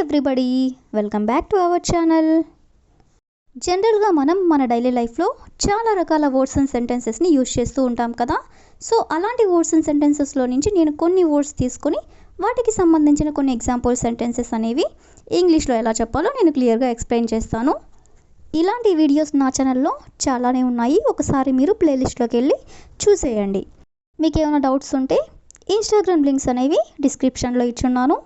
Everybody, welcome back to our channel. జనరల్గా మనం మన డైలీ లైఫ్లో చాలా రకాల వర్డ్స్ అండ్ సెంటెన్సెస్ని యూజ్ చేస్తూ ఉంటాం కదా. సో అలాంటి వర్డ్స్ అండ్ సెంటెన్సెస్లో నుంచి నేను కొన్ని వర్డ్స్ తీసుకొని వాటికి సంబంధించిన కొన్ని ఎగ్జాంపుల్ సెంటెన్సెస్ అనేవి ఇంగ్లీష్లో ఎలా చెప్పాలో నేను క్లియర్గా ఎక్స్ప్లెయిన్ చేస్తాను. ఇలాంటి వీడియోస్ నా ఛానల్లో చాలానే ఉన్నాయి, ఒకసారి మీరు ప్లేలిస్ట్లోకి వెళ్ళి చూసేయండి. మీకు ఏమైనా డౌట్స్ ఉంటే ఇన్స్టాగ్రామ్ లింక్స్ అనేవి డిస్క్రిప్షన్లో ఇచ్చున్నాను.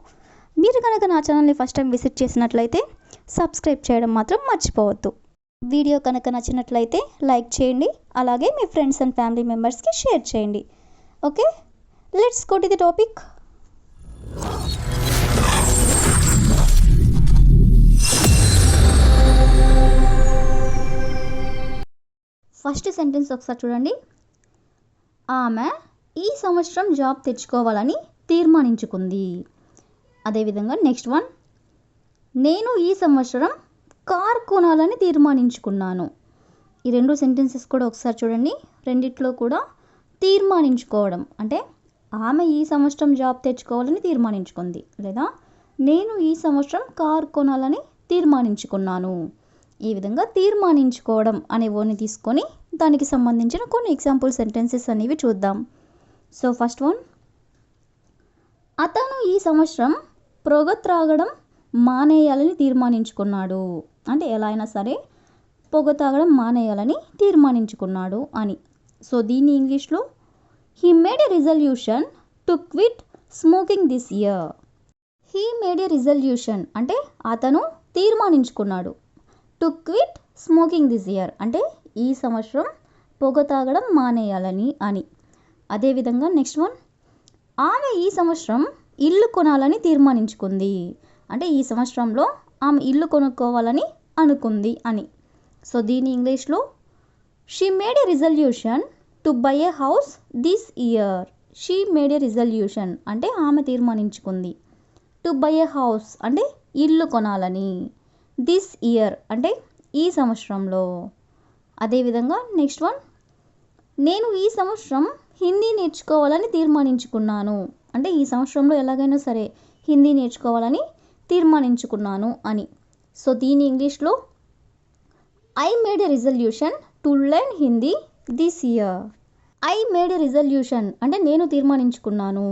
మీరు కనుక నా ఛానల్ని ఫస్ట్ టైం విజిట్ చేసినట్లయితే సబ్స్క్రైబ్ చేయడం మాత్రం మర్చిపోవద్దు. వీడియో కనుక నచ్చినట్లయితే లైక్ చేయండి, అలాగే మీ ఫ్రెండ్స్ అండ్ ఫ్యామిలీ మెంబర్స్కి షేర్ చేయండి. Okay, let's go to the topic. First sentence ఒకసారి చూడండి. ఆమె ఈ సంవత్సరం జాబ్ తెచ్చుకోవాలని తీర్మానించుకుంది. అదేవిధంగా నెక్స్ట్ వన్, నేను ఈ సంవత్సరం కార్ కొనాలని తీర్మానించుకున్నాను. ఈ రెండు సెంటెన్సెస్ కూడా ఒకసారి చూడండి. రెండిట్లో కూడా తీర్మానించుకోవడం అంటే ఆమె ఈ సంవత్సరం జాబ్ తెచ్చుకోవాలని తీర్మానించుకుంది, లేదా నేను ఈ సంవత్సరం కార్ కొనాలని తీర్మానించుకున్నాను. ఈ విధంగా తీర్మానించుకోవడం అనే వర్డ్ని తీసుకొని దానికి సంబంధించిన కొన్ని ఎగ్జాంపుల్ సెంటెన్సెస్ అనేవి చూద్దాం. సో ఫస్ట్ వన్, అతను ఈ సంవత్సరం పొగ త్రాగడం మానేయాలని తీర్మానించుకున్నాడు. అంటే ఎలా అయినా సరే పొగ తాగడం మానేయాలని తీర్మానించుకున్నాడు అని. సో దీన్ని ఇంగ్లీష్లో he made a resolution to quit smoking this year. He made a resolution అంటే అతను తీర్మానించుకున్నాడు. To quit smoking this year అంటే ఈ సంవత్సరం పొగ తాగడం మానేయాలని అని. అదేవిధంగా నెక్స్ట్ వన్, ఆమె ఈ సంవత్సరం ఇల్లు కొనాలని తీర్మానించుకుంది. అంటే ఈ సంవత్సరంలో ఆమె ఇల్లు కొనుక్కోవాలని అనుకుంది అని. సో దీని ఇంగ్లీష్లో she made a resolution to buy a house this year. She made a resolution అంటే ఆమె తీర్మానించుకుంది. టు బై ఎ హౌస్ అంటే ఇల్లు కొనాలని. దిస్ ఇయర్ అంటే ఈ సంవత్సరంలో. అదేవిధంగా నెక్స్ట్ వన్, నేను ఈ సంవత్సరం హిందీ నేర్చుకోవాలని తీర్మానించుకున్నాను. అంటే ఈ సంవత్సరంలో ఎలాగైనా సరే హిందీ నేర్చుకోవాలని తీర్మానించుకున్నాను అని. సో దీని ఇంగ్లీష్లో I made a resolution to learn Hindi this year. I made a resolution అంటే నేను తీర్మానించుకున్నాను.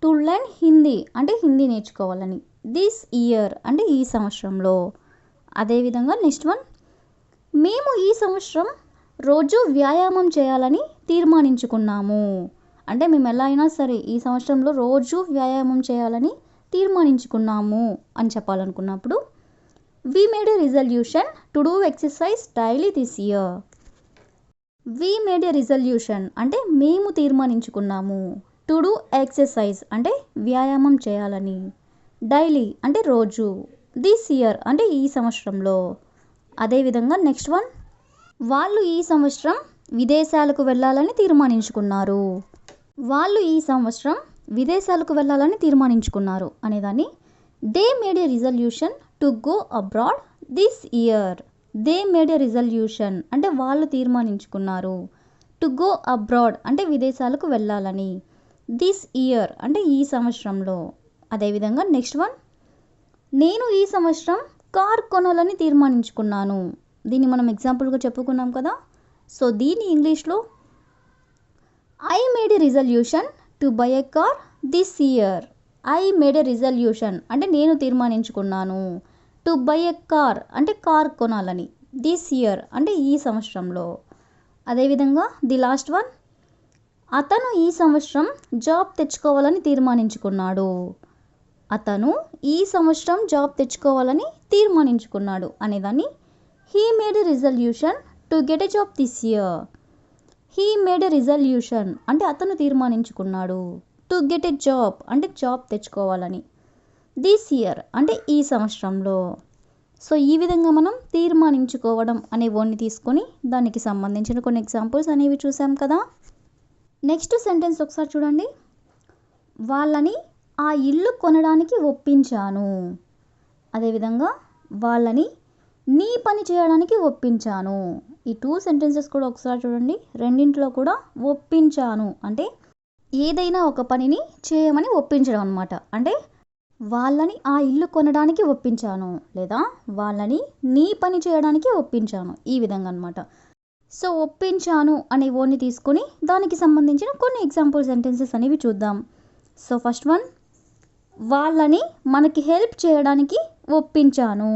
టు లెర్న్ హిందీ అంటే హిందీ నేర్చుకోవాలని. దిస్ ఇయర్ అంటే ఈ సంవత్సరంలో. అదేవిధంగా నెక్స్ట్ వన్, మేము ఈ సంవత్సరం రోజు వ్యాయామం చేయాలని తీర్మానించుకున్నాము. అంటే మేము ఎలా అయినా సరే ఈ సంవత్సరంలో రోజు వ్యాయామం చేయాలని తీర్మానించుకున్నాము అని చెప్పాలనుకున్నప్పుడు we made a resolution to do exercise daily this year. We made a resolution అంటే మేము తీర్మానించుకున్నాము. టు డూ ఎక్సర్సైజ్ అంటే వ్యాయామం చేయాలని. డైలీ అంటే రోజు. దిస్ ఇయర్ అంటే ఈ సంవత్సరంలో. అదేవిధంగా నెక్స్ట్ వన్, వాళ్ళు ఈ సంవత్సరం విదేశాలకు వెళ్ళాలని తీర్మానించుకున్నారు. వాళ్ళు ఈ సంవత్సరం విదేశాలకు వెళ్ళాలని తీర్మానించుకున్నారు అనేదాన్ని they made a resolution to go abroad this year. They made a resolution అంటే వాళ్ళు తీర్మానించుకున్నారు. టు గో అబ్రాడ్ అంటే విదేశాలకు వెళ్ళాలని. దిస్ ఇయర్ అంటే ఈ సంవత్సరంలో. అదేవిధంగా నెక్స్ట్ వన్, నేను ఈ సంవత్సరం కార్ కొనాలని తీర్మానించుకున్నాను. దీన్ని మనం ఎగ్జాంపుల్గా చెప్పుకున్నాం కదా. సో దీని ఇంగ్లీష్లో I made a resolution to buy a car this year. I made a resolution అంటే నేను తీర్మానించుకున్నాను. టు బై ఎ కార్ అంటే కార్ కొనాలని. దిస్ ఇయర్ అంటే ఈ సంవత్సరంలో. అదేవిధంగా ది లాస్ట్ వన్, అతను ఈ సంవత్సరం జాబ్ తెచ్చుకోవాలని తీర్మానించుకున్నాడు. అతను ఈ సంవత్సరం జాబ్ తెచ్చుకోవాలని తీర్మానించుకున్నాడు అనేదాన్ని he made a resolution to get a job this year. He made a resolution అంటే అతను తీర్మానించుకున్నాడు. టు గెట్ ఎ జాబ్ అంటే జాబ్ తెచ్చుకోవాలని. దిస్ ఇయర్ అంటే ఈ సంవత్సరంలో. సో ఈ విధంగా మనం తీర్మానించుకోవడం అనే వర్డ్ని తీసుకొని దానికి సంబంధించిన కొన్ని ఎగ్జాంపుల్స్ అనేవి చూసాం కదా. నెక్స్ట్ సెంటెన్స్ ఒకసారి చూడండి. వాళ్ళని ఆ ఇల్లు కొనడానికి ఒప్పించాను. అదేవిధంగా వాళ్ళని నీ పని చేయడానికి ఒప్పించాను. ఈ టూ సెంటెన్సెస్ కూడా ఒకసారి చూడండి. రెండింటిలో కూడా ఒప్పించాను అంటే ఏదైనా ఒక పనిని చేయమని ఒప్పించడం అనమాట. అంటే వాళ్ళని ఆ ఇల్లు కొనడానికి ఒప్పించాను, లేదా వాళ్ళని నీ పని చేయడానికి ఒప్పించాను. ఈ విధంగా అనమాట. సో ఒప్పించాను అనే వర్డ్ని తీసుకొని దానికి సంబంధించిన కొన్ని ఎగ్జాంపుల్ సెంటెన్సెస్ అనేవి చూద్దాం. సో ఫస్ట్ వన్, వాళ్ళని మనకి హెల్ప్ చేయడానికి ఒప్పించాను.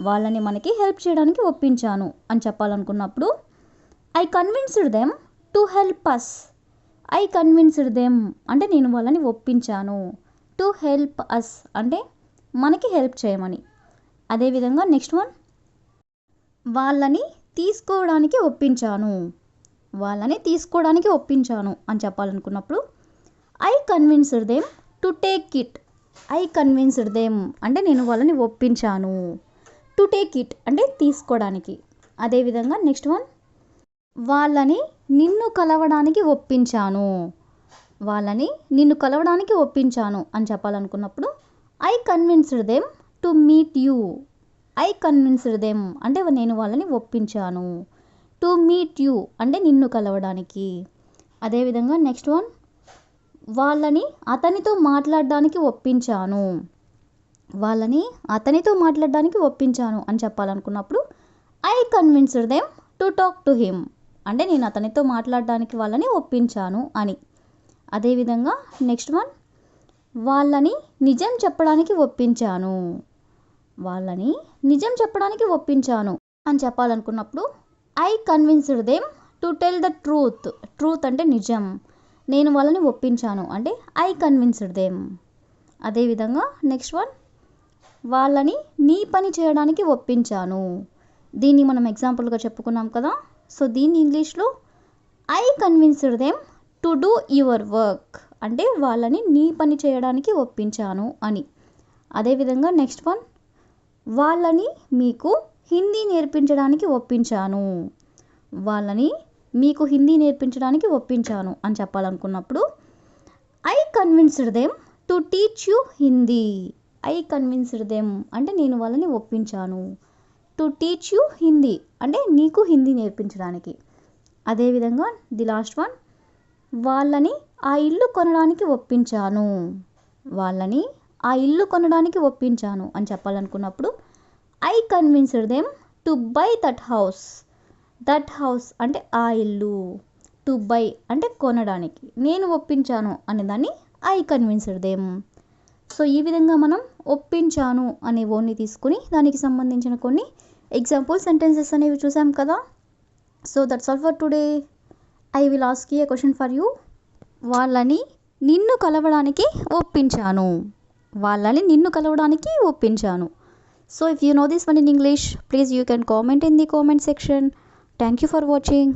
వాళ్ళని మనకి హెల్ప్ చేయడానికి ఒప్పించాను అని చెప్పాలనుకున్నప్పుడు I convinced them to help us. I convinced them అంటే నేను వాళ్ళని ఒప్పించాను. టు హెల్ప్ అస్ అంటే మనకి హెల్ప్ చేయమని. అదేవిధంగా నెక్స్ట్ వన్, వాళ్ళని తీసుకోవడానికి ఒప్పించాను. వాళ్ళని తీసుకోవడానికి ఒప్పించాను అని చెప్పాలనుకున్నప్పుడు I convinced them to take it. I convinced them అంటే నేను వాళ్ళని ఒప్పించాను. టు టేక్ ఇట్ అంటే తీసుకోవడానికి. అదేవిధంగా నెక్స్ట్ వన్, వాళ్ళని నిన్ను కలవడానికి ఒప్పించాను. వాళ్ళని నిన్ను కలవడానికి ఒప్పించాను అని చెప్పాలనుకున్నప్పుడు I convinced them to meet you. I convinced them అంటే నేను వాళ్ళని ఒప్పించాను. టు మీట్ యూ అంటే నిన్ను కలవడానికి. అదేవిధంగా నెక్స్ట్ వన్, వాళ్ళని అతనితో మాట్లాడడానికి ఒప్పించాను. వాళ్ళని అతనితో మాట్లాడడానికి ఒప్పించాను అని చెప్పాలనుకున్నప్పుడు I convinced them to talk to him అంటే నేను అతనితో మాట్లాడడానికి వాళ్ళని ఒప్పించాను అని. అదేవిధంగా నెక్స్ట్ వన్, వాళ్ళని నిజం చెప్పడానికి ఒప్పించాను. వాళ్ళని నిజం చెప్పడానికి ఒప్పించాను అని చెప్పాలనుకున్నప్పుడు I convinced them to tell the truth. Truth అంటే నిజం. నేను వాళ్ళని ఒప్పించాను అంటే ఐ కన్విన్స్డ్ దెమ్. అదేవిధంగా నెక్స్ట్ వన్, వాళ్ళని నీ పని చేయడానికి ఒప్పించాను. దీన్ని మనం ఎగ్జాంపుల్గా చెప్పుకున్నాం కదా. సో దీన్ని ఇంగ్లీష్లో I convinced them to do your work అంటే వాళ్ళని నీ పని చేయడానికి ఒప్పించాను అని. అదేవిధంగా నెక్స్ట్ వన్, వాళ్ళని మీకు హిందీ నేర్పించడానికి ఒప్పించాను. వాళ్ళని మీకు హిందీ నేర్పించడానికి ఒప్పించాను అని చెప్పాలనుకున్నప్పుడు I convinced them to teach you Hindi. I convinced them అంటే నేను వాళ్ళని ఒప్పించాను. టు టీచ్ యూ హిందీ అంటే నీకు హిందీ నేర్పించడానికి. అదేవిధంగా ది లాస్ట్ వన్, వాళ్ళని ఆ ఇల్లు కొనడానికి ఒప్పించాను. వాళ్ళని ఆ ఇల్లు కొనడానికి ఒప్పించాను అని చెప్పాలనుకున్నప్పుడు I convinced them to buy that house. That house అంటే ఆ ఇల్లు. టు బై అంటే కొనడానికి. నేను ఒప్పించాను అనే దాన్ని ఐ కన్విన్స్డ్ దెమ్. సో ఈ విధంగా మనం ఒప్పించాను అనే వర్డ్ని తీసుకుని దానికి సంబంధించిన కొన్ని ఎగ్జాంపుల్ సెంటెన్సెస్ అనేవి చూసాం కదా. So that's all for today. I will ask you A question for you. వాళ్ళని నిన్ను కలవడానికి ఒప్పించాను. వాళ్ళని నిన్ను కలవడానికి ఒప్పించాను. So if you know this one in English, please you can comment in the comment section. Thank you for watching.